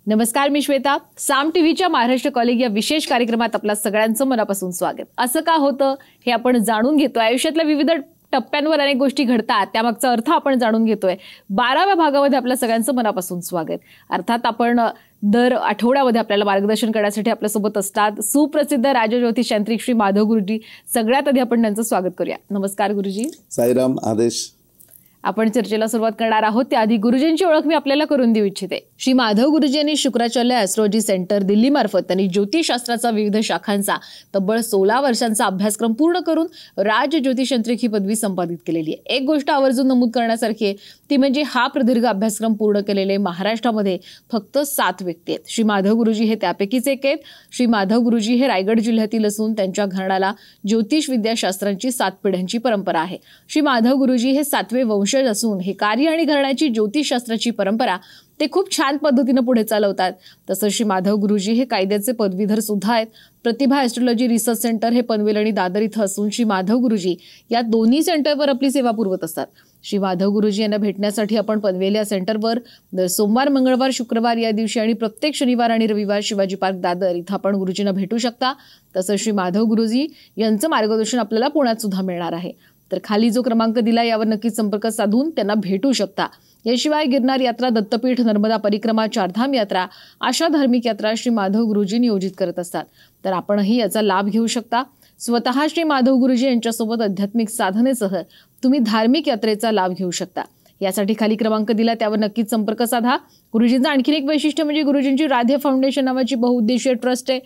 नमस्कार, मी श्वेता. साम टीव्हीच्या महाराष्ट्र कॉलेज या विशेष कार्यक्रमात आपल्या सगळ्यांचं मनापासून स्वागत. असं का होतं हे आपण जाणून घेतोय. आयुष्यातल्या विविध टप्प्यांवर अनेक गोष्टी घडतात, त्यामागचा अर्थ आपण जाणून घेतोय. 12व्या भागामध्ये आपल्या सगळ्यांचं मनापासून स्वागत. अर्थात आपण दर आठवड्यामध्ये आपल्याला मार्गदर्शन करण्यासाठी आपल्यासोबत असतात सुप्रसिद्ध राजज्योतिष तांत्रिक श्री माधव गुरुजी. सगळ्यात आधी आपण त्यांचं स्वागत करूया. नमस्कार गुरुजी. साईराम. आदेश. आपण चर्चेला सुरुवात करणार आहोत. त्याआधी गुरुजींची ओळख मी आपल्याला करून देऊ इच्छिते. श्री माधव गुरुजी यांनी शुक्राचार्य ॲस्ट्रोलॉजी सेंटर दिल्ली मार्फत त्यांनी ज्योतिषशास्त्राचा विविध शाखांचा तब्बल 16 वर्षांचा अभ्यासक्रम पूर्ण करून राज ज्योतिषांत्रिक ही पदवी संपादित केलेली आहे. एक गोष्ट आवर्जून नमूद करण्यासारखी आहे ती म्हणजे हा प्रदीर्घ अभ्यासक्रम पूर्ण केलेले महाराष्ट्रामध्ये फक्त 7 व्यक्ती आहेत. श्री माधव गुरुजी हे त्यापैकीच एक आहेत. श्री माधव गुरुजी हे रायगड जिल्ह्यातील असून त्यांच्या घराण्याला ज्योतिष विद्याशास्त्रांची 7 पिढ्यांची परंपरा आहे. श्री माधव गुरुजी हे 7वे वंशज असून हे कार्य आणि घराण्याची ज्योतिषशास्त्राची परंपरा ते खूप छान पद्धतीने पुढे चालवतात. तसंच श्री माधव गुरुजी हे कायद्याचे पदवीधर सुद्धा आहेत. प्रतिभा ॲस्ट्रोलॉजी रिसर्च सेंटर हे पनवेल आणि दादर इथं असून श्री माधव गुरुजी या दोन्ही सेंटरवर आपली सेवा पुरवत असतात. श्री माधव गुरुजी यांना भेटण्यासाठी आपण पनवेल या सेंटरवर दर सोमवार, मंगळवार, शुक्रवार या दिवशी आणि प्रत्येक शनिवार आणि रविवार शिवाजी पार्क दादर इथं आपण गुरुजींना भेटू शकता. तसंच श्री माधव गुरुजी यांचं मार्गदर्शन आपल्याला पुण्यात सुद्धा मिळणार आहे. तर खाली जो क्रमांक दिला यावर नक्कीच संपर्क साधून त्यांना भेटू शकता. याशिवाय गिरनार यात्रा, दत्तपीठ, नर्मदा परिक्रमा, चारधाम यात्रा अशा धार्मिक यात्रा श्री माधव गुरुजी नियोजित करत असतात. तर आपणही याचा लाभ घेऊ शकता. स्वतः श्री माधव गुरुजी यांच्यासोबत आध्यात्मिक साधनेसह तुम्ही धार्मिक यात्रेचा लाभ घेऊ शकता. यासाठी खाली क्रमांक दिला त्यावर नक्कीच संपर्क साधा. गुरुजींचं आणखीन एक वैशिष्ट्य म्हणजे गुरुजींची राधे फाउंडेशन नावाची बहुउद्देशीय ट्रस्ट आहे.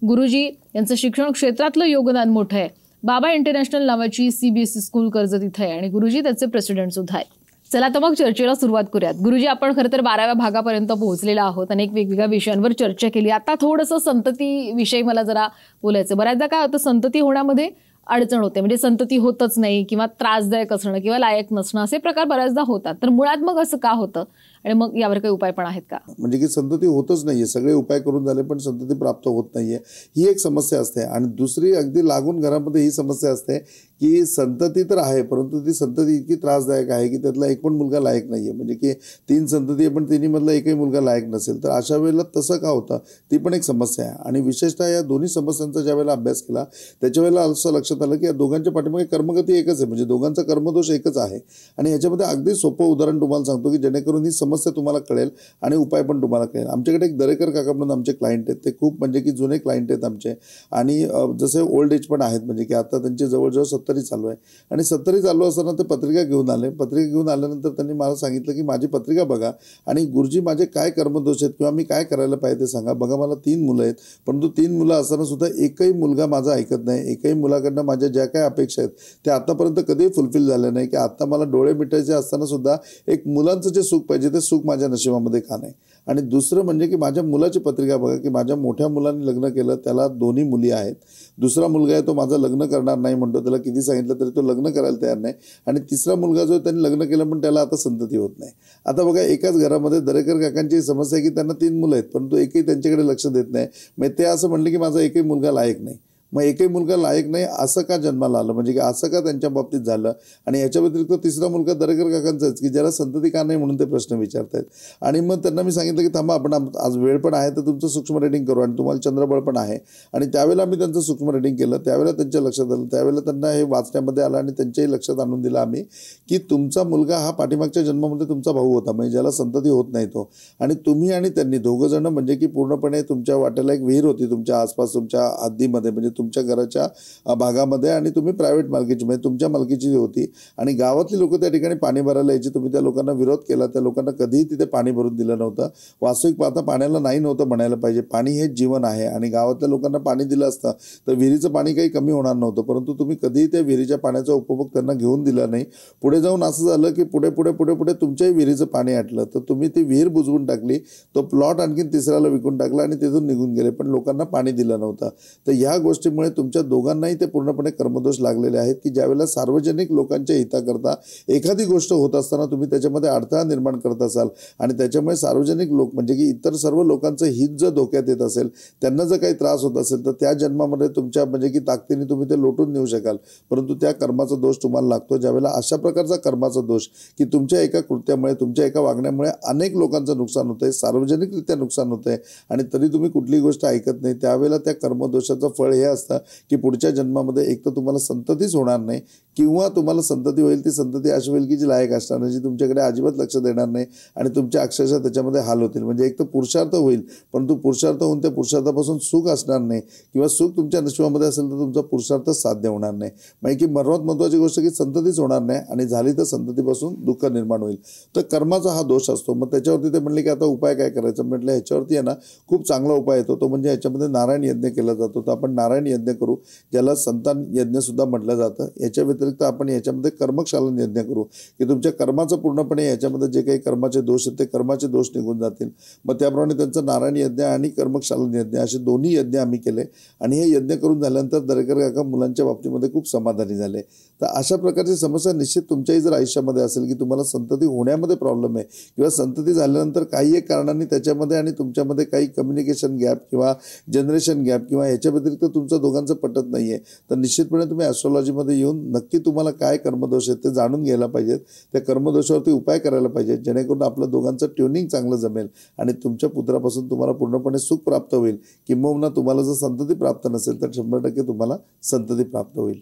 गुरुजी यांचं शिक्षण क्षेत्रातलं योगदान मोठं आहे. बाबा इंटरनॅशनल नावाची CBSE स्कूल कर्जत इथं आहे आणि गुरुजी त्याचे प्रेसिडेंट सुद्धा आहेत. चला तर मग चर्चेला सुरुवात करूयात. गुरुजी, आपण खरं तर 12व्या भागापर्यंत पोहोचलेला आहोत. अनेक वेगवेगळ्या विषयांवर चर्चा केली. आता थोडंसं संतती विषयी मला जरा बोलायचं. बऱ्याचदा काय होतं, संतती होण्यामध्ये अडचण होते. म्हणजे संतती होतच नाही किंवा त्रासदायक असणं किंवा लायक नसणं असे प्रकार बऱ्याचदा होतात. तर मुळात मग असं का होतं आणि मग यावर काही उपाय पण आहेत का? म्हणजे की संतती होतच नाहीये, सगळे उपाय करून झाले पण संतती प्राप्त होत नाहीये, ही एक समस्या असते. आणि दुसरी अगदी लागून घरामध्ये ही समस्या असते की संतती तर आहे परंतु ती संतती इतकी त्रासदायक आहे की त्यातला एक पण मुलगा लायक नाहीये. म्हणजे की 3 संतती आहे पण तिन्हीमधला एकही मुलगा लायक नसेल. तर अशा वेळेला तसं का होतं ती पण एक समस्या आहे. आणि विशेषतः या दोन्ही समस्यांचा ज्या वेळेला अभ्यास केला त्याच्या वेळेला असं लक्षात आलं की या दोघांच्या पाठीमागे कर्मगती एकच आहे. म्हणजे दोघांचा कर्मदोष एकच आहे. आणि ह्याच्यामध्ये अगदी सोपं उदाहरण तुम्हाला सांगतो की जेणेकरून ही समस्या तुम्हाला कळेल आणि उपाय पण तुम्हाला कळेल. आमच्याकडे एक दरेकर काका म्हणून आमचे क्लायंट आहेत. ते खूप म्हणजे की जुने क्लायंट आहेत आमचे आणि जसे ओल्ड एज पण आहेत. म्हणजे की आता त्यांचे जवळजवळ 70 चालू आहे. आणि 70 चालू असताना ते पत्रिका घेऊन आले. पत्रिका घेऊन आल्यानंतर त्यांनी मला सांगितलं की माझी पत्रिका बघा आणि गुरुजी माझे काय कर्मदोष आहेत किंवा मी काय करायला पाहिजे ते सांगा. बघा मला 3 मुलं आहेत परंतु 3 मुलं असताना सुद्धा एकही मुलगा माझा ऐकत नाही. एकही मुलाकडनं माझ्या ज्या काही अपेक्षा आहेत त्या आतापर्यंत कधीही फुलफिल झाल्या नाही. की आता मला डोळे मिटायचे असताना सुद्धा एक मुलांचं जे सुख पाहिजे ते सुख माझ्या नशिबामध्ये का नाही. आणि दुसरं म्हणजे की माझ्या मुलाची पत्रिका बघा की माझ्या मोठ्या मुलाने लग्न केलं, त्याला 2 मुली आहेत. दुसरा मुलगा आहे तो माझा लग्न करणार नाही म्हणतो, त्याला किती सांगितलं तरी तो लग्न करायला तयार नाही. आणि तिसरा मुलगा जो त्यांनी लग्न केलं पण त्याला आता संतती होत नाही. आता बघा एकाच घरामध्ये दरेकर काकांची समस्या आहे की त्यांना 3 मुलं आहेत परंतु एकही त्यांच्याकडे लक्ष देत नाही. मग ते असं म्हणले की माझा एकही मुलगा लायक नाही. मग एकही मुलगा लायक नाही असं का जन्माला आलं, म्हणजे की असं का त्यांच्या बाबतीत झालं. आणि याच्या व्यतिरिक्त तिसरा मुलगा दरेकर काकांचाच की ज्याला संतती का नाही म्हणून ते प्रश्न विचारतायत. आणि मग त्यांना मी सांगितलं की थांबा आपण आज वेळ पण आहे तर तुमचं सूक्ष्म रेटिंग करू आणि तुम्हाला चंद्रबळ पण आहे. आणि त्यावेळेला आम्ही त्यांचं सूक्ष्म रेटिंग केलं. त्यावेळेला त्यांच्या लक्षात आलं, त्यावेळेला त्यांना हे वाचण्यामध्ये आलं आणि त्यांच्याही लक्षात आणून दिलं आम्ही की तुमचा मुलगा हा पाठीमागच्या जन्मामध्ये तुमचा भाऊ होता, म्हणजे ज्याला संतती होत नाही तो. आणि तुम्ही आणि त्यांनी दोघंजण म्हणजे की पूर्णपणे तुमच्या वाट्याला एक विहीर होती तुमच्या आसपास तुमच्या हद्दीमध्ये, म्हणजे तुमच्या घराच्या भागामध्ये. आणि तुम्ही प्रायव्हेट मालकीची म्हणजे तुमच्या मालकीची होती. आणि गावातली लोक त्या ठिकाणी पाणी भरायला यायची. तुम्ही त्या लोकांना विरोध केला, त्या लोकांना कधीही तिथे पाणी भरून दिलं नव्हतं. वास्तविक पाहता पाण्याला नाही नव्हतं म्हणायला पाहिजे. पाणी हे जीवन आहे. आणि गावातल्या लोकांना पाणी दिलं असतं तर विहिरीचं पाणी काही कमी होणार नव्हतं. परंतु तुम्ही कधीही त्या विहिरीच्या पाण्याचा उपभोग त्यांना घेऊन दिला नाही. पुढे जाऊन असं झालं की पुढे पुढे पुढे पुढे तुमच्याही विहिरीचं पाणी आटलं तर तुम्ही ती विहीर बुजवून टाकली. तो प्लॉट आणखीन तिसऱ्याला विकून टाकला आणि तिथून निघून गेले पण लोकांना पाणी दिलं नव्हतं. तर ह्या गोष्टी त्याच्यामुळे तुमच्या दोघांनाही ते पूर्णपणे कर्मदोष लागलेले आहेत की ज्यावेळेला सार्वजनिक लोकांच्या हिताकरता एखादी गोष्ट होत असताना तुम्ही त्याच्यामध्ये अडथळा निर्माण करत असाल आणि त्याच्यामुळे सार्वजनिक लोक म्हणजे की इतर सर्व लोकांचं हित जर धोक्यात येत असेल, त्यांना जर काही त्रास होत असेल तर त्या जन्मामध्ये तुमच्या म्हणजे की ताकदीने तुम्ही ते लोटून नेऊ शकाल, परंतु त्या कर्माचा दोष तुम्हाला लागतो. ज्यावेळेला अशा प्रकारचा कर्माचा दोष की तुमच्या एका कृत्यामुळे तुमच्या एका वागण्यामुळे अनेक लोकांचं नुकसान होतंय, सार्वजनिकरित्या नुकसान होतंय आणि तरी तुम्ही कुठलीही गोष्ट ऐकत नाही, त्यावेळेला त्या कर्मदोषाचं फळ हे असतं की पुढच्या जन्मामध्ये एक तर तुम्हाला संततीच होणार नाही किंवा तुम्हाला संतती होईल ती संतती अशी होईल की जी लायक असणार नाही, जी तुमच्याकडे अजिबात लक्ष देणार नाही आणि तुमच्या अक्षरशः त्याच्यामध्ये हाल होतील. म्हणजे एक तर पुरुषार्थ होईल परंतु पुरुषार्थ होऊन त्या पुरुषार्थापासून सुख असणार नाही किंवा सुख तुमच्या नशिबामध्ये असेल तर तुमचा पुरुषार्थ साध्य होणार नाही. म्हणजे की सर्वात महत्त्वाची गोष्ट की संततीच होणार नाही आणि झाली तर संततीपासून दुःख निर्माण होईल. तर कर्माचा हा दोष असतो. मग त्याच्यावरती ते म्हणले की आता उपाय काय करायचा. म्हटलं ह्याच्यावरती आहे ना खूप चांगला उपाय येतो, तो म्हणजे ह्याच्यामध्ये नारायण यज्ञ केला जातो. तर आपण नारायण यज्ञ करू, ज्याला संतान यज्ञ सुद्धा म्हटलं जातं. याच्या व्यतिरिक्त आपण याच्यामध्ये कर्मक्षालन यज्ञ करू की तुमच्या कर्माचं पूर्णपणे याच्यामध्ये जे काही कर्माचे दोष आहेत ते कर्माचे दोष निघून जातील. मग त्याप्रमाणे त्यांचं नारायण यज्ञ आणि कर्मक्षालन यज्ञ असे दोन्ही यज्ञ आम्ही केले आणि हे यज्ञ करून झाल्यानंतर दरेकर काका मुलांच्या बाबतीमध्ये खूप समाधानी झाले. तर अशा प्रकारची समस्या निश्चित तुमच्याही जर आयुष्यामध्ये असेल की तुम्हाला संतती होण्यामध्ये प्रॉब्लेम आहे किंवा संतती झाल्यानंतर काही एक कारणांनी त्याच्यामध्ये आणि तुमच्यामध्ये काही कम्युनिकेशन गॅप किंवा जनरेशन गॅप किंवा याच्या व्यतिरिक्त तुमचं दोघांचं पटत नाही आहे, तर निश्चितपणे तुम्ही ॲस्ट्रॉलॉजीमध्ये येऊन नक्की तुम्हाला काय कर्मदोष आहेत ते जाणून घ्यायला पाहिजेत. त्या कर्मदोषावरती उपाय करायला पाहिजेत जेणेकरून आपलं दोघांचं ट्युनिंग चांगलं जमेल आणि तुमच्या पुत्रापासून तुम्हाला पूर्णपणे सुख प्राप्त होईल. किंबहुना तुम्हाला जर संतती प्राप्त नसेल तर 100% तुम्हाला संतती प्राप्त होईल.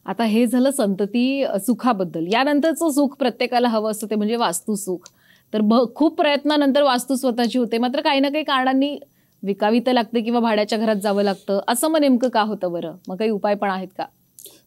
आता हे झालं संतती सुखाबद्दल. यानंतरचं सुख प्रत्येकाला हवं असतं ते म्हणजे वास्तू सुख. तर खूप प्रयत्नानंतर वास्तू स्वतःची होते, मात्र काही ना काही कारणांनी विकावी तर लागते किंवा भाड्याच्या घरात जावं लागतं. असं मग नेमकं का होतं बरं? मग काही उपाय पण आहेत का?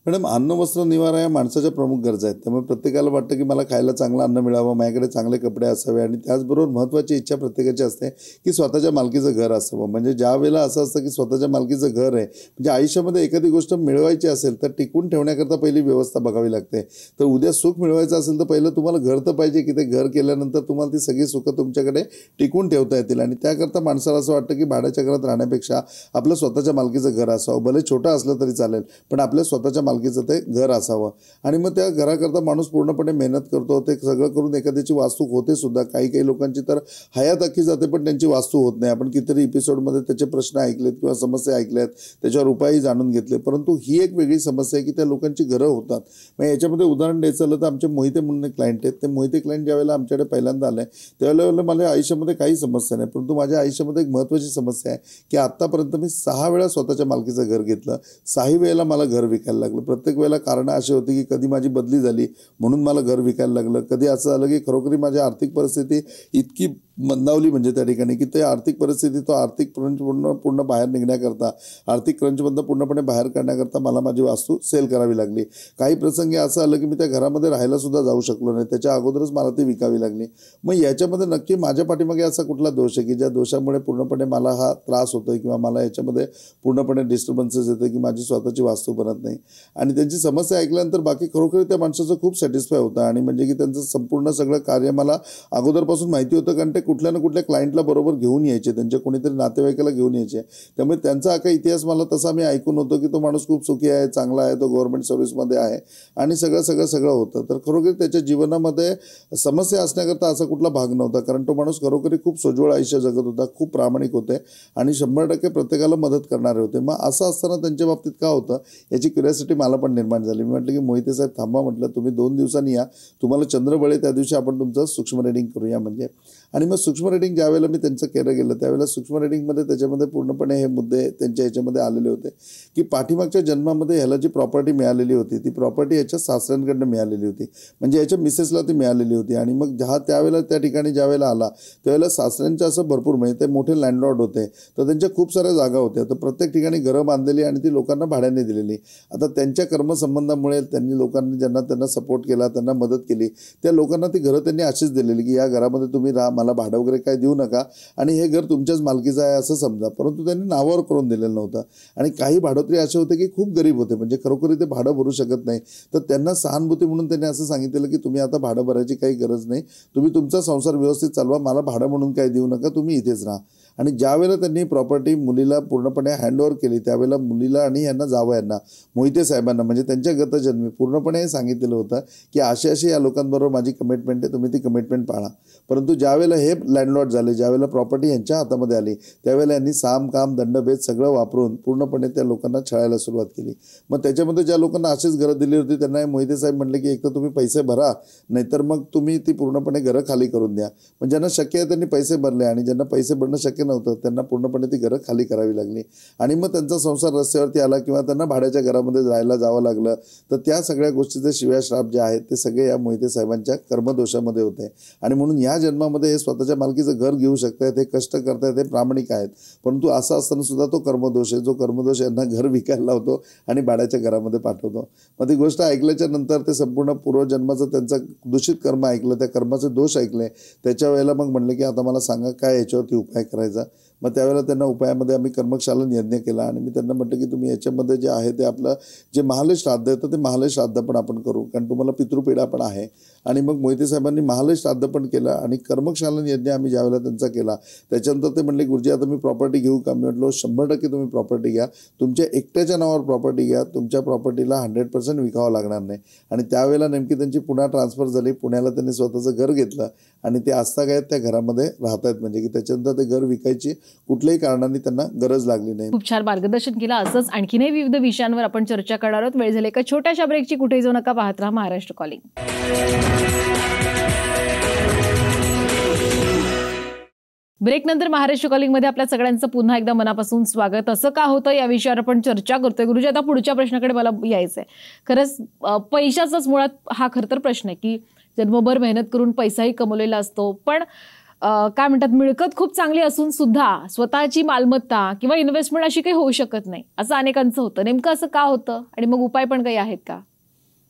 मॅडम, अन्न वस्त्र निवारा या माणसाच्या प्रमुख गरजा आहेत. त्यामुळे प्रत्येकाला वाटतं की मला खायला चांगलं अन्न मिळावं, माझ्याकडे चांगले कपडे असावे आणि त्याचबरोबर महत्त्वाची इच्छा प्रत्येकाची असते की स्वतःच्या मालकीचं घर असावं. म्हणजे ज्या वेळेला असं असतं की स्वतःच्या मालकीचं घर आहे म्हणजे आयुष्यामध्ये एखादी गोष्ट मिळवायची असेल तर टिकून ठेवण्याकरता पहिली व्यवस्था बघावी लागते. तर उद्या सुख मिळवायचं असेल तर पहिलं तुम्हाला घर तर पाहिजे की ते घर केल्यानंतर तुम्हाला ती सगळी सुखं तुमच्याकडे टिकून ठेवता येतील आणि त्याकरता माणसाला असं वाटतं की भाड्याच्या घरात राहण्यापेक्षा आपलं स्वतःच्या मालकीचं घर असावं. भले छोटं असलं तरी चालेल पण आपल्या स्वतःच्या मालकीचं ते घर असावं. आणि मग त्या घराकरता माणूस पूर्णपणे मेहनत करतो. ते सगळं करून एखाद्याची वास्तू होते सुद्धा. काही लोकांची तर हयात अख्खी जाते पण त्यांची वास्तू होत नाही. आपण कितीतरी एपिसोडमध्ये त्याचे प्रश्न ऐकलेत किंवा समस्या ऐकल्यात, त्याच्यावर उपायही जाणून घेतले. परंतु ही एक वेगळी समस्या आहे की त्या लोकांची घरं होतात. मग याच्यामध्ये उदाहरण द्यायचं झालं तर आमचे मोहिते म्हणून एक क्लायंट आहेत. ते मोहिते क्लायंट ज्यावेळेला आमच्याकडे पहिल्यांदा आले त्यावेळेला माझ्या आयुष्यामध्ये काही समस्या नाही, परंतु माझ्या आयुष्यामध्ये एक महत्त्वाची समस्या आहे की आत्तापर्यंत मी 6 वेळा स्वतःच्या मालकीचं घर घेतलं. 6ही वेळेला मला घर विकायला लागलं. प्रत्येक वेळेला कारणं अशी होती की कधी माझी बदली झाली म्हणून मला घर विकायला लागलं, कधी असं झालं की खरोखरी माझी आर्थिक परिस्थिती इतकी मंदावली म्हणजे त्या ठिकाणी की ते आर्थिक परिस्थिती तो आर्थिक क्रंच पूर्ण बाहेर निघण्याकरता, आर्थिक क्रंचमधनं पूर्णपणे बाहेर काढण्याकरता मला माझी वास्तू सेल करावी लागली. काही प्रसंगी असं आलं की मी त्या घरामध्ये राहायला सुद्धा जाऊ शकलो नाही, त्याच्या अगोदरच मला ती विकावी लागली. मग याच्यामध्ये नक्की माझ्या पाठीमागे असा कुठला दोष आहे की ज्या दोषामुळे पूर्णपणे मला हा त्रास होतोय किंवा मला याच्यामध्ये पूर्णपणे डिस्टर्बन्सेस येते की माझी स्वतःची वास्तू बनत नाही. आणि त्यांची समस्या ऐकल्यानंतर बाकी खरोखर त्या माणसाचं खूप सॅटिस्फाय होतं आणि म्हणजे की त्यांचं संपूर्ण सगळं कार्य मला अगोदरपासून माहिती होतं कारण ते कुठल्या ना कुठल्या क्लायंटला बरोबर घेऊन यायचे, त्यांच्या कोणीतरी नातेवाईकाला घेऊन यायचे. त्यामुळे त्यांचा अख्खा इतिहास मला तसा मी ऐकून होतो की तो माणूस खूप सुखी आहे, चांगला आहे, तो गव्हर्नमेंट सर्व्हिसमध्ये आहे आणि सगळं होतं. तर खरोखर त्याच्या जीवनामध्ये समस्या असण्याकरता असा कुठला भाग नव्हता कारण तो माणूस खरोखरी खूप सोज्वळ आयुष्य जगत होता, खूप प्रामाणिक होते आणि 100% प्रत्येकाला मदत करणारे होते. मग असं असताना त्यांच्या बाबतीत का होतं याची क्युरिओसिटी मला पण निर्माण झाली. मी म्हटलं की मोहिते साहेब थांबा, म्हटलं तुम्ही 2 दिवसांनी या, तुम्हाला चंद्रबळे त्या दिवशी आपण तुमचं सूक्ष्म रेडिंग करूया म्हणजे. आणि मग सूक्ष्म रेडिंग ज्यावेळेला मी त्यांचं केलं गेलं त्यावेळेला सूक्ष्म रेडिंगमध्ये त्याच्यामध्ये पूर्णपणे हे मुद्दे त्यांच्या याच्यामध्ये आलेले होते की पाठीमागच्या जन्मामध्ये ह्याला जी प्रॉपर्टी मिळालेली होती ती प्रॉपर्टी याच्या सासऱ्यांकडनं मिळालेली होती, म्हणजे याच्या मिसेसला ती मिळालेली होती. आणि मग त्यावेळेला त्या ठिकाणी ज्यावेळेला आला त्यावेळेला सासऱ्यांच्या असं भरपूर म्हणजे ते मोठे लँडलॉर्ड होते, तर त्यांच्या खूप साऱ्या जागा होत्या, तर प्रत्येक ठिकाणी घरं बांधलेली आणि ती लोकांना भाड्याने दिलेली. आता त्यांच्या कर्मसंबंधामुळे त्यांनी लोकांनी ज्यांना त्यांना सपोर्ट केला, त्यांना मदत केली, त्या लोकांना ती घरं त्यांनी अशीच दिलेली की या घरामध्ये तुम्ही राहा, मला भाडं वगैरे काय देऊ नका आणि हे घर तुमच्याच मालकीचं आहे असं समजा. परंतु त्यांनी नावावर करून दिलेलं नव्हतं. आणि काही भाडोत्री असे होते की खूप गरीब होते, म्हणजे खरोखर ते भाडं भरू शकत नाही, तर त्यांना सहानुभूती म्हणून त्यांनी असं सांगितलेलं की तुम्ही आता भाडं भरायची काही गरज नाही, तुम्ही तुमचा संसार व्यवस्थित चालवा, मला भाडं म्हणून काही देऊ नका, तुम्ही इथेच राहा. आणि ज्यावेळेला त्यांनी प्रॉपर्टी मुलीला पूर्णपणे हँडओव्हर केली त्यावेळेला मुलीला आणि यांना जावयांना मोहिते साहेबांना म्हणजे त्यांच्या गतजन्मी पूर्णपणे सांगितलेलं होतं की अशी या लोकांबरोबर माझी कमिटमेंट आहे, तुम्ही ती कमिटमेंट पाळा. परंतु ज्यावेळेला हे लँडलॉर्ड झाले, ज्यावेळेला प्रॉपर्टी यांच्या हातामध्ये आली त्यावेळेला यांनी साम काम दंडभेद सगळं वापरून पूर्णपणे त्या लोकांना छळायला सुरुवात केली. मग त्याच्यामध्ये ज्या लोकांना अशीच घरं दिली होती त्यांना मोहिते साहेब म्हणले की एक तर तुम्ही पैसे भरा, नाहीतर मग तुम्ही ती पूर्णपणे घरं खाली करून द्या. पण ज्यांना शक्य आहे त्यांनी पैसे भरले आणि ज्यांना पैसे भरणं शक्य नव्हतं त्यांना पूर्णपणे ती घरं खाली करावी लागली आणि मग त्यांचा संसार रस्त्यावरती आला किंवा त्यांना भाड्याच्या घरामध्ये राहायला जावं लागलं. तर त्या सगळ्या गोष्टीचे शिव्या श्राप जे आहेत ते सगळे या मोहिते साहेबांच्या कर्मदोषामध्ये होते आणि म्हणून या जन्मामध्ये हे स्वतःच्या मालकीचं घर घेऊ शकतात, हे कष्ट करतायत, हे प्रामाणिक आहेत. परंतु असं असताना सुद्धा तो कर्मदोष आहे, जो कर्मदोष यांना घर विकायला लावतो आणि भाड्याच्या घरामध्ये पाठवतो. मग ती गोष्ट ऐकल्याच्या नंतर ते संपूर्ण पूर्वजन्माचं त्यांचं दूषित कर्म ऐकलं, त्या कर्माचे दोष ऐकले. त्याच्या वेळेला मग म्हणले की आता मला सांगा काय याच्यावरती उपाय करायचा. मग त्यावेळेला त्यांना उपायामध्ये आम्ही कर्मक्षालन यज्ञ केला आणि मी त्यांना म्हटलं की तुम्ही याच्यामध्ये जे आहे ते आपलं जे महालय श्राद्ध आहे तर ते महालय श्राद्ध पण आपण करू, कारण तुम्हाला पितृपीडा पण आहे. आणि मग मोहिते साहेबांनी महालय श्राद्ध पण केलं आणि कर्मक्षालन यज्ञ आम्ही ज्यावेळेला त्यांचा केला त्याच्यानंतर ते म्हणले गुरुजी आता मी प्रॉपर्टी घेऊ का. मी म्हटलो 100% तुम्ही प्रॉपर्टी घ्या, तुमच्या एकट्याच्या नावावर प्रॉपर्टी घ्या, तुमच्या प्रॉपर्टीला 100% विकावं लागणार नाही. आणि त्यावेळेला नेमकी त्यांची पुन्हा ट्रान्सफर झाली, पुण्याला त्यांनी स्वतःचं घर घेतलं आणि ते आजतागायत त्या घरामध्ये राहत आहेत. म्हणजे की त्याच्यानंतर ते घर विकायची कुठल्याही कारणाने त्यांना गरज लागली नाही. खूप छान मार्गदर्शन केलं. असंच आणखीनही विविध विषयांवर आपण चर्चा करणार आहोत. वेळ झाली एका छोट्याशा ब्रेकची. कुठेही जाऊ नका, पाहत राहा महाराष्ट्र कॉलिंग. ब्रेक नंतर महाराष्ट्र कॉलिंग मध्ये आपल्या सगळ्यांचं पुन्हा एकदा मनापासून स्वागत. असं का होतं या विषयावर आपण चर्चा करतोय. गुरुजी आता पुढच्या प्रश्नाकडे मला यायचंय. खरंच पैशाचाच मुळात हा खरं तर प्रश्न आहे की जन्मभर मेहनत करून पैसाही कमवलेला असतो, पण काय म्हणतात मिळकत खूप चांगली असून सुद्धा स्वतःची मालमत्ता किंवा इन्व्हेस्टमेंट अशी काही होऊ शकत नाही, असं अनेकांचं होतं. नेमकं असं का होतं आणि मग उपाय पण काही आहेत का?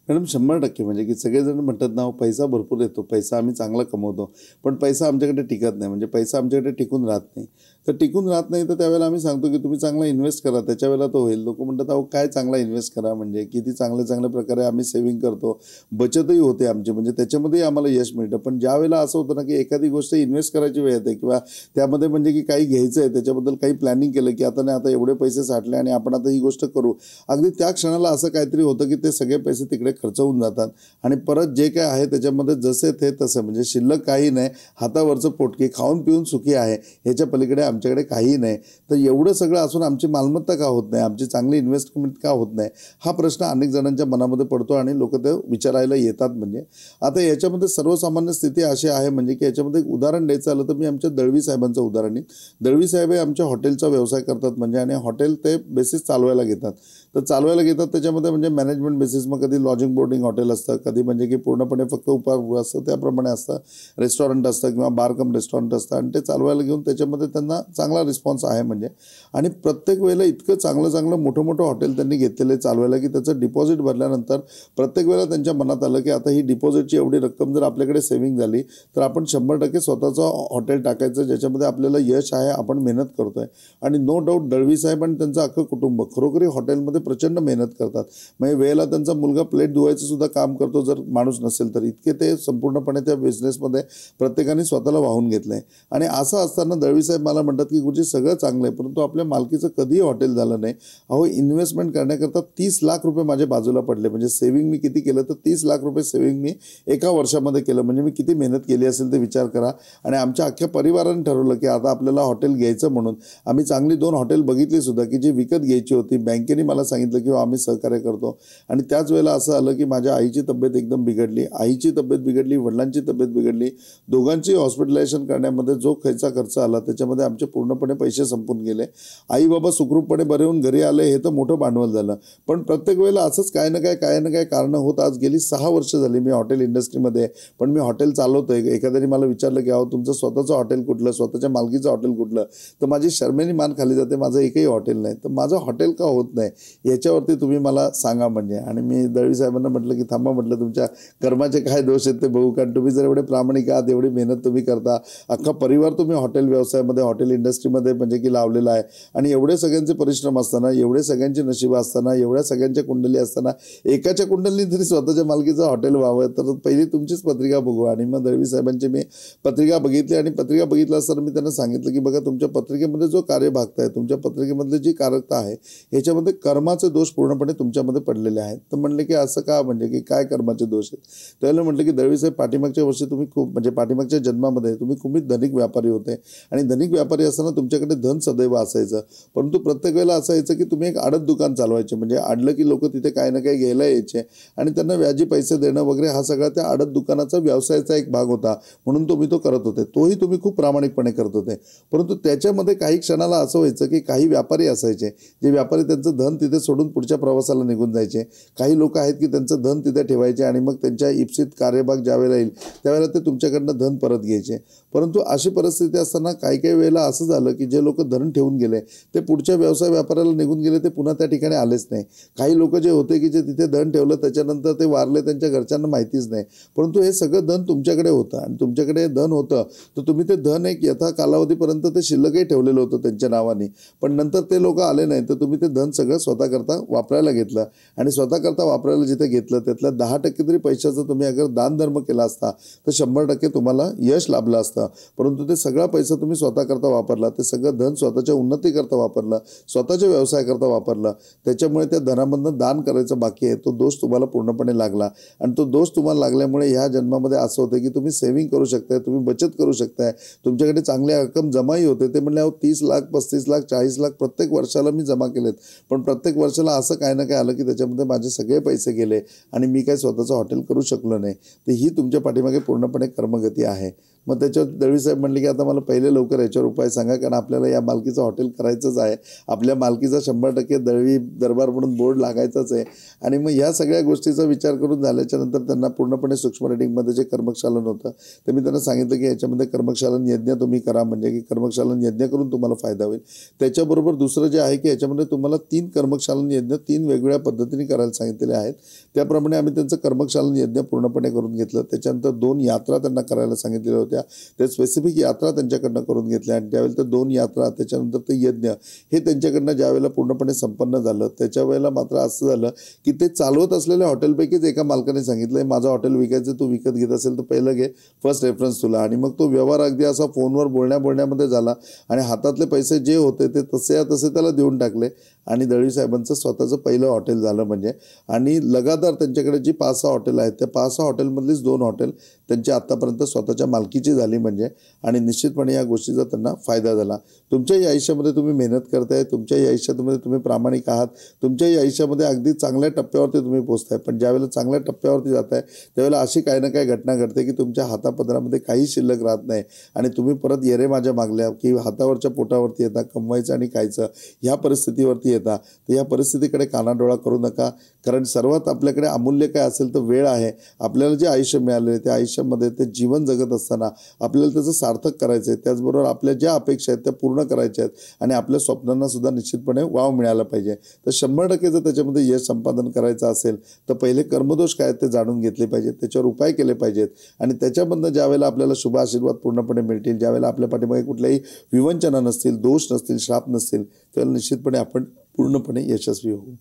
मॅडम 100% म्हणजे की सगळेजण म्हणतात ना पैसा भरपूर येतो, पैसा आम्ही चांगला कमवतो, पण पैसा आमच्याकडे टिकत नाही. म्हणजे पैसा आमच्याकडे टिकून राहत नाही. तर टिकून राहत नाही तर त्यावेळेला आम्ही सांगतो की तुम्ही चांगला इन्व्हेस्ट करा, त्याच्या वेळेला तो होईल. लोक म्हणतात अहो काय चांगला इन्व्हेस्ट करा, म्हणजे किती चांगल्या प्रकारे आम्ही सेव्हिंग करतो, बचतही होते आमची, म्हणजे त्याच्यामध्येही आम्हाला यश मिळतं. पण ज्या वेळेला असं होतं ना की एखादी गोष्ट इन्व्हेस्ट करायची वेळ येते किंवा त्यामध्ये म्हणजे की काही घ्यायचं आहे, त्याच्याबद्दल काही प्लॅनिंग केलं की आता एवढे पैसे साठले आणि आपण आता ही गोष्ट करू, अगदी त्या क्षणाला असं काहीतरी होतं की ते सगळे पैसे तिकडे खर्च होऊन जातात आणि परत जे काय आहे त्याच्यामध्ये जसे ते तसं, म्हणजे शिल्लक काही नाही, हातावरचं पोटके, खाऊन पिऊन सुखी आहे, ह्याच्या पलीकडे आमच्याकडे काही नाही. तर एवढं सगळं असून आमची मालमत्ता का होत नाही, आमची चांगली इन्व्हेस्टमेंट का होत नाही, हा प्रश्न अनेक जणांच्या मनामध्ये पडतो आणि लोक ते विचारायला येतात. म्हणजे आता याच्यामध्ये सर्वसामान्य स्थिती अशी आहे म्हणजे की याच्यामध्ये एक उदाहरण द्यायचं आलं तर मी आमच्या दळवी साहेबांचं उदाहरण आहे. दळवी साहेब हे आमच्या हॉटेलचा व्यवसाय करतात, म्हणजे आणि हॉटेल ते बेसिस चालवायला घेतात. तर चालवायला घेतात त्याच्यामध्ये म्हणजे मॅनेजमेंट बेसिस, मग कधी लॉजिंग बोर्डिंग हॉटेल असतं, कधी म्हणजे की पूर्णपणे फक्त उपाहारगृह असतं, त्याप्रमाणे असतं, रेस्टॉरंट असतं किंवा बार कम रेस्टॉरंट असतं आणि ते चालवायला घेऊन त्याच्यामध्ये त्यांना चांगला रिस्पॉन्स आहे. म्हणजे आणि प्रत्येक वेळेला इतकं चांगलं मोठं हॉटेल त्यांनी घेतलेलं आहे चालवायला की त्याचं डिपॉझिट भरल्यानंतर प्रत्येक वेळेला त्यांच्या मनात आलं की आता ही डिपॉझिटची एवढी रक्कम जर आपल्याकडे सेव्हिंग झाली तर आपण 100% स्वतःचं हॉटेल टाकायचं ज्याच्यामध्ये आपल्याला यश आहे, आपण मेहनत करतोय. आणि नो डाऊट दळवी साहेब आणि त्यांचं अख्खं कुटुंब खरोखरी हॉटेलमध्ये प्रचंड मेहनत करतात. म्हणजे वेळेला त्यांचा मुलगा प्लेट धुवायचं सुद्धा काम करतो जर माणूस नसेल तर, इतके ते संपूर्णपणे त्या बिझनेसमध्ये प्रत्येकाने स्वतःला वाहून घेतलंय. आणि असं असताना दळवी साहेब मला म्हणतात की गुरुजी सगळं चांगलं आहे परंतु आपल्या मालकीचं कधीही हॉटेल झालं नाही. अहो इन्व्हेस्टमेंट करण्याकरता 30 लाख रुपये माझ्या बाजूला पडले. म्हणजे सेव्हिंग मी किती केलं तर 30 लाख रुपये सेव्हिंग मी एका वर्षामध्ये केलं. म्हणजे मी किती मेहनत केली असेल ते विचार करा. आणि आमच्या अख्ख्या परिवाराने ठरवलं की आता आपल्याला हॉटेल घ्यायचं म्हणून आम्ही चांगली 2 हॉटेल बघितली सुद्धा की जी विकत घ्यायची होती. बँकेने मला सांगितलं की आम्ही सहकार्य करतो. आणि त्याच वेळेला असं आलं की माझ्या आईची तब्येत एकदम बिघडली, आईची तब्येत बिघडली, वडिलांची तब्येत बिघडली, दोघांची हॉस्पिटलायझेशन करण्यामध्ये जो खर्च आला त्याच्यामध्ये आमचे पूर्णपणे पैसे संपून गेले. आई बाबा सुखरूपपणे बरे होऊन घरी आले, हे तर मोठं भांडवल झालं. पण प्रत्येक वेळेला असंच काय ना काय कारणं होत आज गेली 6 वर्ष झाली मी हॉटेल इंडस्ट्रीमध्ये. पण मी हॉटेल चालवतोय. एखाद्याने मला विचारलं की अहो तुमचं स्वतःचं हॉटेल कुठलं, स्वतःच्या मालकीचं हॉटेल कुठलं, तर माझी शर्मेने मान खाली जाते. माझं एकही हॉटेल नाही. तर माझं हॉटेल का होत नाही याच्यावरती तुम्ही मला सांगा म्हणजे. आणि मी दळवी साहेब साहेबांना म्हटलं की थांबा, म्हटलं तुमच्या कर्माचे काय दोष आहेत ते बघू, कारण तुम्ही जर एवढे प्रामाणिक आहात, एवढी मेहनत तुम्ही करता, अख्खा परिवार तुम्ही हॉटेल व्यवसायामध्ये, हॉटेल इंडस्ट्रीमध्ये म्हणजे की लावलेला आहे, आणि एवढे सगळ्यांचे परिश्रम असताना, एवढे सगळ्यांची नशीब असताना, एवढ्या सगळ्यांच्या कुंडली असताना एकाच्या कुंडलीने तरी स्वतःच्या मालकीचं हॉटेल व्हावं, तर पहिली तुमचीच पत्रिका बघू. आणि मग दळवी साहेबांची मी पत्रिका बघितली, आणि पत्रिका बघितलं असताना मी त्यांना सांगितलं की बघा, तुमच्या पत्रिकेमध्ये जो कार्यभागता आहे, तुमच्या पत्रिकेमधली जी कारकता आहे, ह्याच्यामध्ये कर्माचे दोष पूर्णपणे तुमच्यामध्ये पडलेले आहेत. तर म्हणले की असं का, म्हणजे की काय कर्माचे दोष आहेत? त्यावेळेला म्हटलं की दळवी साहेब, पाठीमागच्या वर्षी तुम्ही खूप, म्हणजे पाठीमागच्या जन्मामध्ये तुम्ही खूप धनिक व्यापारी होते, आणि धनिक व्यापारी असताना तुमच्याकडे धन सदैव असायचं, परंतु प्रत्येक वेळेला असं यायचं की तुम्ही एक आडत दुकान चालवायचे, म्हणजे आडलं की लोक तिथे काही ना काही घ्यायला यायचे, आणि त्यांना व्याजी पैसे देणं वगैरे हा सगळा त्या आडत दुकानाचा व्यवसायाचा एक भाग होता, म्हणून तुम्ही तो करत होते. तोही तुम्ही खूप प्रामाणिकपणे करत होते. परंतु त्याच्यामध्ये काही क्षणाला असं व्हायचं की काही व्यापारी असायचे, जे व्यापारी त्यांचं धन तिथे सोडून पुढच्या प्रवासाला निघून जायचे. काही लोक आहेत की त्यांचं धन तिथे ठेवायचे, आणि मग त्यांच्या इप्सित कार्यभाग ज्यावेळेला येईल त्यावेळेला ते तुमच्याकडनं धन परत घ्यायचे. परंतु अशी परिस्थिती असताना काही काही वेळेला असं झालं की जे लोक धन ठेवून गेले ते पुढच्या व्यवसाय व्यापाराला निघून गेले, ते पुन्हा त्या ठिकाणी आलेच नाही. काही लोक जे होते की जे तिथे धन ठेवलं त्याच्यानंतर ते वारले, त्यांच्या घरच्यांना माहितीच नाही, परंतु हे सगळं धन तुमच्याकडे होतं, आणि तुमच्याकडे धन होतं तर तुम्ही ते धन एक यथा कालावधीपर्यंत ते शिल्लकही ठेवलेलं होतं त्यांच्या नावाने, पण नंतर ते लोक आले नाही, तर तुम्ही ते धन सगळं स्वतःकरता वापरायला घेतलं, आणि स्वतःकरता वापरायला जिथे घेतलं त्यातल्या 10% तरी पैशाचं तुम्ही अगर दानधर्म केला असता तर 100% तुम्हाला यश लाभलं असतं. परंतु ते सगळा पैसा तुम्ही स्वतःकरता वापरला, ते सगळं धन स्वतःच्या उन्नतीकरता वापरलं, स्वतःच्या व्यवसायाकरता वापरलं, त्याच्यामुळे त्या धनामधनं दान करायचं बाकी आहे, तो दोष तुम्हाला पूर्णपणे लागला. आणि तो दोष तुम्हाला लागल्यामुळे ह्या जन्मामध्ये असं होतं की तुम्ही सेव्हिंग करू शकताय, तुम्ही बचत करू शकताय, तुमच्याकडे चांगल्या रक्कम जमाही होते. ते म्हणले 30 लाख, 35 लाख, 40 लाख प्रत्येक वर्षाला मी जमा केलेत, पण प्रत्येक वर्षाला असं काय ना काय आलं की त्याच्यामध्ये माझे सगळे पैसे गेले, आणि मी काय स्वतःचं हॉटेल करू शकलो नाही. तर ही तुमच्या पाठीमागे पूर्णपणे कर्मगती आहे. मग त्याच्यावर दळवी साहेब म्हणले की आता मला पहिले लवकर याच्यावर उपाय सांगा, कारण आपल्याला या मालकीचं हॉटेल करायचंच आहे, आपल्या मालकीचा 100% दळवी दरबार म्हणून बोर्ड लागायचाच आहे. आणि मग ह्या सगळ्या गोष्टीचा विचार करून झाल्याच्या नंतर त्यांना पूर्णपणे सूक्ष्म रेटिंगमध्ये जे कर्मक्षालन होतं ते मी त्यांना सांगितलं की याच्यामध्ये कर्मक्षालन यज्ञ तुम्ही करा, म्हणजे की कर्मक्षालन यज्ञ करून तुम्हाला फायदा होईल. त्याच्याबरोबर दुसरं जे आहे की याच्यामध्ये तुम्हाला 3 कर्मक्षालन यज्ञ 3 वेगवेगळ्या पद्धतीने करायला सांगितलेले आहेत. त्याप्रमाणे आम्ही त्यांचं कर्मक्षालन यज्ञ पूर्णपणे करून घेतलं. त्याच्यानंतर 2 यात्रा त्यांना करायला सांगितलेल्या होत्या, ते स्पेसिफिक यात्रा त्यांच्याकडनं करून घेतल्या, आणि त्यावेळेला ते 2 यात्रा त्याच्यानंतर ते यज्ञ हे त्यांच्याकडनं ज्यावेळेला पूर्णपणे संपन्न झालं त्याच्या वेळेला मात्र असं झालं की ते चालवत असलेल्या हॉटेलपैकीच एका मालकाने सांगितलं, माझं हॉटेल विकायचं, तू विकत घेत असेल तर पहिलं घे, फर्स्ट रेफरन्स तुला. आणि मग तो व्यवहार अगदी असा फोनवर बोलण्यामध्ये झाला, आणि हातातले पैसे जे होते ते तसे त्याला देऊन टाकले, आणि दळवी साहेबांचं स्वतःचं पहिलं हॉटेल झालं म्हणजे. आणि लगातार त्यांच्याकडे जी 5-6 हॉटेल आहेत त्या 5-6 हॉटेलमधलीच 2 हॉटेल त्यांची आत्तापर्यंत स्वतःच्या मालकीची झाली म्हणजे. आणि निश्चितपणे या गोष्टीचा त्यांना फायदा झाला. तुमच्याही आयुष्यामध्ये तुम्ही मेहनत करताय, तुमच्याही आयुष्यामध्ये तुम्ही प्रामाणिक आहात, तुमच्याही आयुष्यामध्ये अगदी चांगल्या टप्प्यावरती तुम्ही पोहोचताय, पण ज्यावेळेला चांगल्या टप्प्यावरती जाताय त्यावेळेला अशी काही ना काही घटना घडते की तुमच्या हातापदरामध्ये काही शिल्लक राहत नाही, आणि तुम्ही परत येरे माझ्या मागल्या की हातावरच्या पोटावरती येता, कमवायचं आणि खायचं ह्या परिस्थितीवरती येता. तर या परिस्थितीकडे कानाडोळा करू नका, कारण सर्वात आपल्याकडे अमूल्य काय असेल तर वेळ आहे. आपल्याला जे आयुष्य मिळाले त्या आयुष्यामध्ये ते जीवन जगत असताना आपल्याला त्याचं सार्थक करायचं आहे, त्याचबरोबर आपल्या ज्या अपेक्षा आहेत त्या पूर्ण करायच्या आहेत, आणि आपल्या स्वप्नांना सुद्धा निश्चितपणे वाव मिळाला पाहिजे. तर 100% जर त्याच्यामध्ये यश संपादन करायचं असेल तर पहिले कर्मदोष काय आहेत ते जाणून घेतले पाहिजेत, त्याच्यावर उपाय केले पाहिजेत, आणि त्याच्यामधनं ज्यावेळेला आपल्याला शुभ आशीर्वाद पूर्णपणे मिळतील, ज्यावेळेला आपल्या पाठीमागे कुठल्याही विवंचना नसतील, दोष नसतील, श्राप नसतील, त्यावेळेला निश्चितपणे आपण पूर्णपणे यशस्वी होऊ.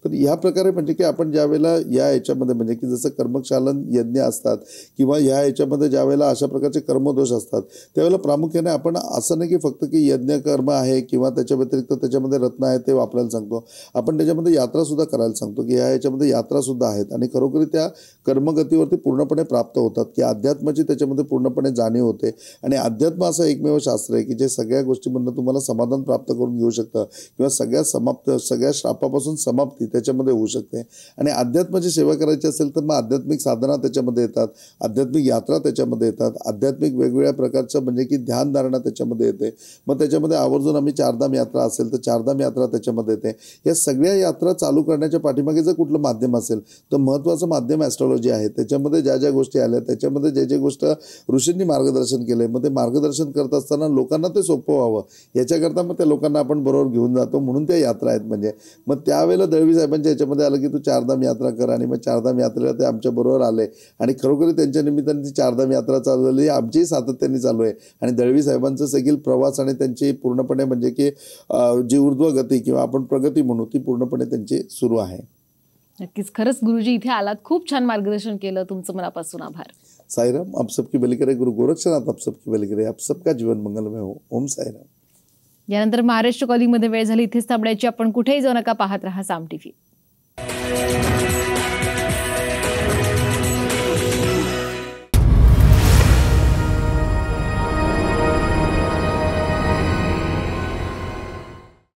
तर ह्या प्रकारे म्हणजे की आपण ज्यावेळेला या याच्यामध्ये म्हणजे की जसं कर्मक्षालन यज्ञ असतात किंवा ह्या याच्यामध्ये ज्यावेळेला अशा प्रकारचे कर्मदोष असतात त्यावेळेला प्रामुख्याने आपण असं नाही की फक्त की यज्ञ कर्म आहे किंवा त्याच्या व्यतिरिक्त त्याच्यामध्ये रत्न आहे ते वापरायला सांगतो, आपण त्याच्यामध्ये यात्रासुद्धा करायला सांगतो की ह्या याच्यामध्ये यात्रासुद्धा आहेत, आणि खरोखरी त्या कर्मगतीवरती पूर्णपणे प्राप्त होतात की अध्यात्माची त्याच्यामध्ये पूर्णपणे जाणीव होते. आणि अध्यात्म असं एकमेव शास्त्र आहे की जे सगळ्या गोष्टींमधून तुम्हाला समाधान प्राप्त करून घेऊ शकतं किंवा सगळ्या श्रापापासून समाप्ती त्याच्यामध्ये होऊ शकते. आणि अध्यात्माची सेवा करायची असेल तर मग आध्यात्मिक साधना त्याच्यामध्ये येतात, आध्यात्मिक यात्रा त्याच्यामध्ये येतात, आध्यात्मिक वेगवेगळ्या प्रकारचं म्हणजे की ध्यानधारणा त्याच्यामध्ये येते. मग त्याच्यामध्ये आवर्जून आम्ही 4 धाम यात्रा असेल तर 4 धाम यात्रा त्याच्यामध्ये येते. या सगळ्या यात्रा चालू करण्याच्या पाठीमागे जर कुठलं माध्यम असेल तर महत्त्वाचं माध्यम ॲस्ट्रॉलॉजी आहे. त्याच्यामध्ये ज्या ज्या गोष्टी आल्या त्याच्यामध्ये जे गोष्ट ऋषींनी मार्गदर्शन केलं मग ते मार्गदर्शन करत असताना लोकांना ते सोपं व्हावं याच्याकरता मग त्या लोकांना आपण बरोबर घेऊन जातो, म्हणून त्या यात्रा आहेत म्हणजे. मग त्यावेळेला दळवी साहेबांच्या याच्यामध्ये आलं की तू चारधाम यात्रा कर, आणि मग चारधाम यात्रेला ते आमच्याबरोबर आले आणि खरोखर त्यांच्या निमित्ताने ती चारधाम यात्रा चालू झाली, आमचीही सातत्याने चालू आहे. आणि दळवी साहेबांचं सगळी प्रवास आणि त्यांची पूर्णपणे म्हणजे की जी ऊर्ध्वगती किंवा आपण प्रगती म्हणू ती पूर्णपणे त्यांची सुरू आहे. नक्कीच. खरंच गुरुजी इथे आलात, खूप छान मार्गदर्शन केलं, तुमचं मनापासून आभार. साईराम. आप सबकी भली करे. गुरु गोरक्षनाथ आप सबकी भली करे. आप सबका जीवन मंगलमय हो. ओम साईराम. यानंतर महाराष्ट्र कॉलिंगमध्ये वेळ झाली इथेच थांबण्याची. आपण कुठेही जाऊ नका, पाहत रहा साम टीव्ही.